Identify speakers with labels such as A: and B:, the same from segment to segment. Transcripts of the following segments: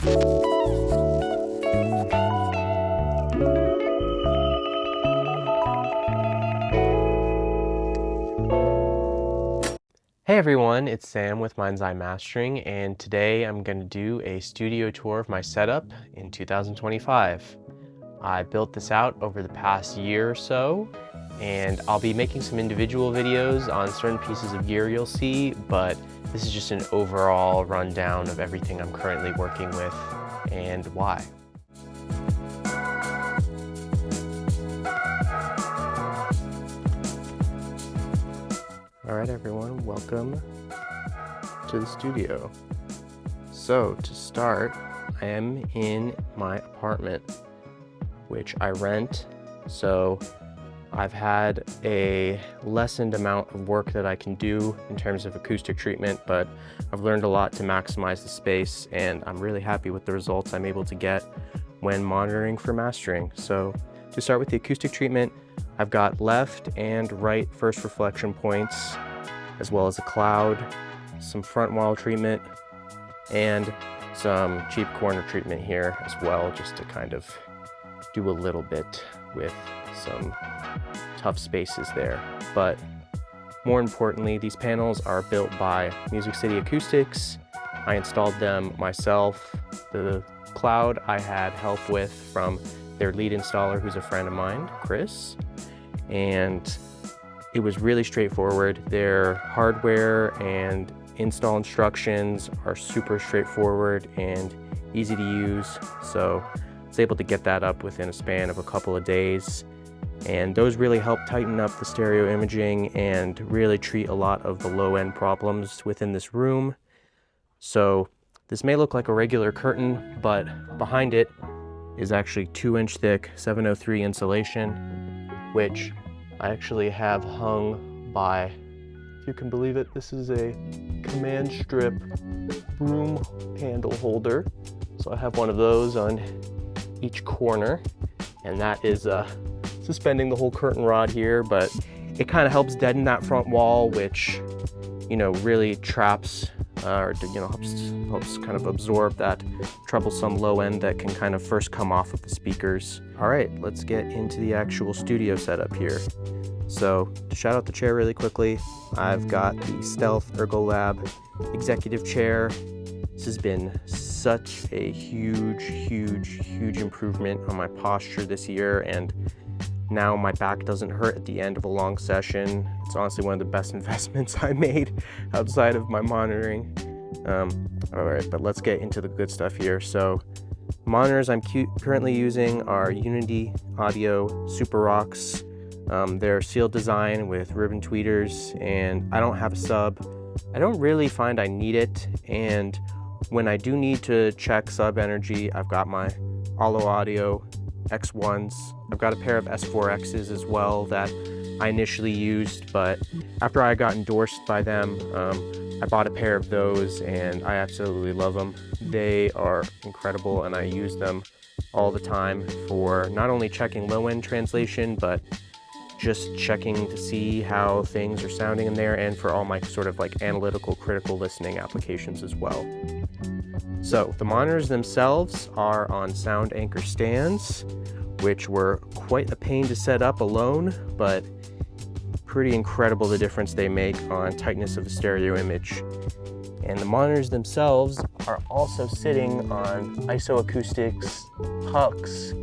A: Hey everyone, it's Sam with Mind's Eye Mastering, and today I'm going to do a studio tour of my setup in 2025. I built this out over the past year or so, and I'll be making some individual videos on certain pieces of gear you'll see, but this is just an overall rundown of everything I'm currently working with and why. Alright everyone, welcome to the studio. So to start, I am in my apartment, which I rent. So I've had a lessened amount of work that I can do in terms of acoustic treatment, but I've learned a lot to maximize the space, and I'm really happy with the results I'm able to get when monitoring for mastering. So to start with the acoustic treatment, I've got left and right first reflection points, as well as a cloud, some front wall treatment, and some cheap corner treatment here as well, just to kind of do a little bit with some tough spaces there. But more importantly, these panels are built by Music City Acoustics. I installed them myself. The cloud I had help with from their lead installer, who's a friend of mine, Chris. And it was really straightforward. Their hardware and install instructions are super straightforward and easy to use. So I was able to get that up within a span of a couple of days. And those really help tighten up the stereo imaging and really treat a lot of the low-end problems within this room. So this may look like a regular curtain, but behind it is actually 2-inch thick 703 insulation, which I actually have hung by, if you can believe it, this is a command strip broom handle holder. So I have one of those on each corner, and that is suspending the whole curtain rod here, but it kind of helps deaden that front wall, which, you know, really traps or, you know, helps kind of absorb that troublesome low end that can kind of first come off of the speakers. All right, let's get into the actual studio setup here. So to shout out the chair really quickly, I've got the Stealth Ergolab executive chair. This has been such a huge improvement on my posture this year, and now my back doesn't hurt at the end of a long session. It's honestly one of the best investments I made outside of my monitoring. All right, but let's get into the good stuff here. So monitors I'm currently using are Unity Audio Super Rocks. They're sealed design with ribbon tweeters, and I don't have a sub. I don't really find I need it, and when I do need to check sub energy, I've got my Allo Audio X1s. I've got a pair of S4Xs as well that I initially used, but after I got endorsed by them, I bought a pair of those, and I absolutely love them. They are incredible, and I use them all the time for not only checking low-end translation, but just checking to see how things are sounding in there, and for all my sort of like analytical, critical listening applications as well. So the monitors themselves are on sound anchor stands, which were quite a pain to set up alone, but pretty incredible the difference they make on tightness of the stereo image. And the monitors themselves are also sitting on isoacoustics pucks,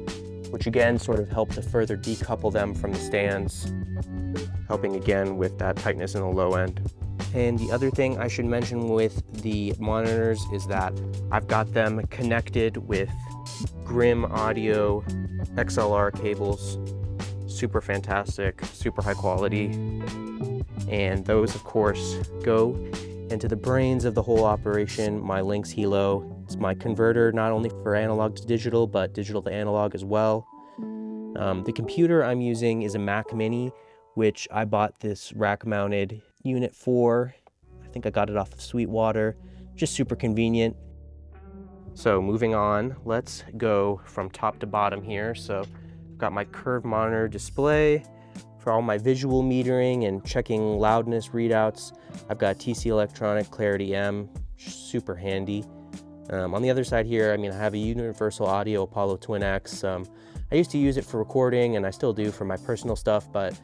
A: which again sort of help to further decouple them from the stands, helping again with that tightness in the low end. And the other thing I should mention with the monitors is that I've got them connected with Grim Audio XLR cables. Super fantastic, super high quality. And those, of course, go into the brains of the whole operation, my Lynx Hilo. It's my converter, not only for analog to digital, but digital to analog as well. The computer I'm using is a Mac Mini, which I bought this rack-mounted unit for. I think I got it off of Sweetwater. Just super convenient. So moving on, let's go from top to bottom here. So I've got my curved monitor display for all my visual metering and checking loudness readouts. I've got TC Electronic Clarity M, super handy. On the other side here, I mean, I have a Universal Audio Apollo Twin X. I used to use it for recording, and I still do for my personal stuff, but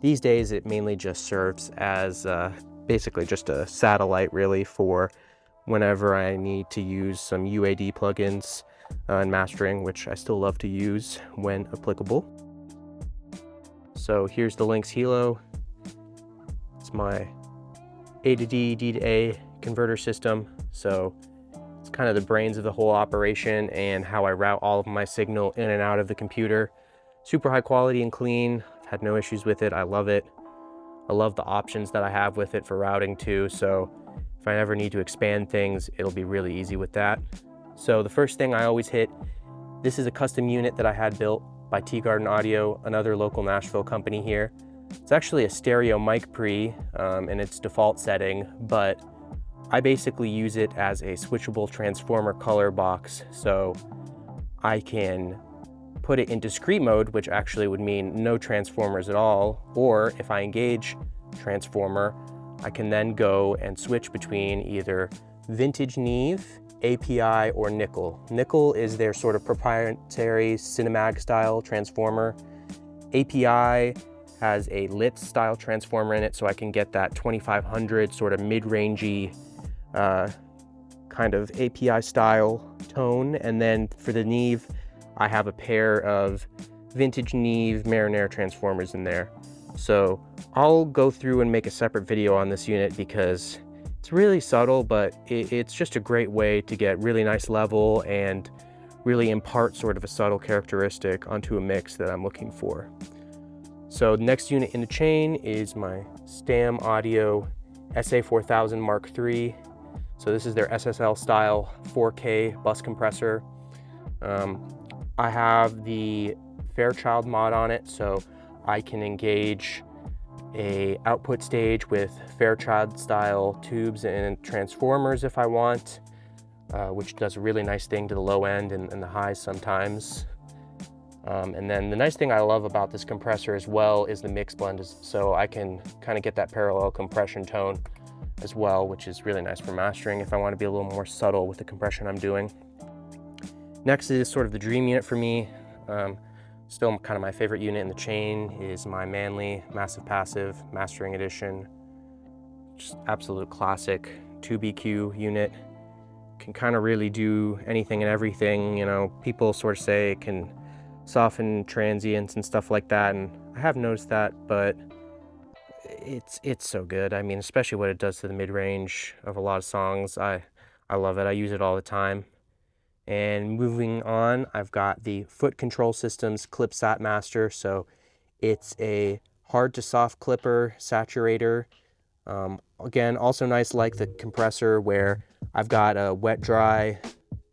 A: these days it mainly just serves as basically just a satellite, really, for whenever I need to use some UAD plugins and mastering, which I still love to use when applicable. So here's the Lynx Hilo. It's my A to D, D to A converter system. So it's kind of the brains of the whole operation and how I route all of my signal in and out of the computer. Super high quality and clean. I've had no issues with it. I love it. I love the options that I have with it for routing too. So if I ever need to expand things, it'll be really easy with that. So the first thing I always hit, this is a custom unit that I had built by T-Garden Audio, another local Nashville company here. It's actually a stereo mic pre in its default setting, but I basically use it as a switchable transformer color box. So I can put it in discrete mode, which actually would mean no transformers at all, or if I engage transformer, I can then go and switch between either vintage Neve, API, or nickel. Nickel is their sort of proprietary Cinemag style transformer. API has a lit style transformer in it, so I can get that 2500 sort of mid-rangey kind of API style tone. And then for the Neve, I have a pair of vintage Neve Marinaire transformers in there. So I'll go through and make a separate video on this unit because it's really subtle, but it's just a great way to get really nice level and really impart sort of a subtle characteristic onto a mix that I'm looking for. So the next unit in the chain is my Stam Audio SA4000 Mark III. So this is their SSL style 4K bus compressor. I have the Fairchild mod on it, so I can engage a output stage with Fairchild style tubes and transformers if I want, which does a really nice thing to the low end and the highs sometimes. And then the nice thing I love about this compressor as well is the mix blend, so I can kind of get that parallel compression tone as well, which is really nice for mastering if I want to be a little more subtle with the compression I'm doing. Next is sort of the dream unit for me. Still kind of my favorite unit in the chain is my Manley Massive Passive Mastering Edition. Just absolute classic 2BQ unit. Can kind of really do anything and everything. You know, people sort of say it can soften transients and stuff like that, and I have noticed that, but it's so good. I mean, especially what it does to the mid-range of a lot of songs. I love it. I use it all the time. And moving on, I've got the Foot Control Systems Clip-Sat Master. So it's a hard to soft clipper saturator. Again, also nice like the compressor where I've got a wet-dry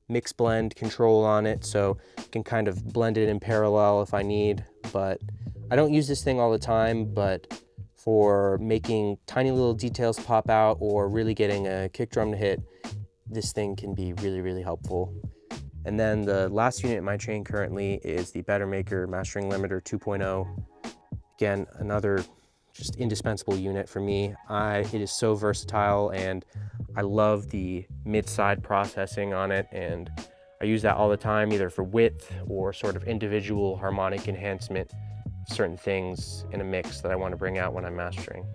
A: mix blend control on it, so I can kind of blend it in parallel if I need. But I don't use this thing all the time, but for making tiny little details pop out or really getting a kick drum to hit, this thing can be really, really helpful. And then the last unit in my chain currently is the Better Maker Mastering Limiter 2.0. Again, another just indispensable unit for me. It is so versatile, and I love the mid-side processing on it, and I use that all the time, either for width or sort of individual harmonic enhancement, certain things in a mix that I want to bring out when I'm mastering.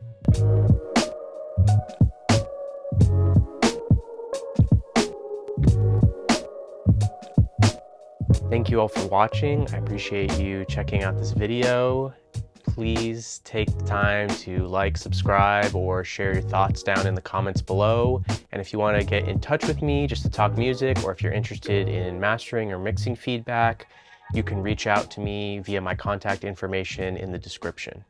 A: Thank you all for watching. I appreciate you checking out this video. Please take the time to like, subscribe, or share your thoughts down in the comments below. And if you want to get in touch with me just to talk music, or if you're interested in mastering or mixing feedback, you can reach out to me via my contact information in the description.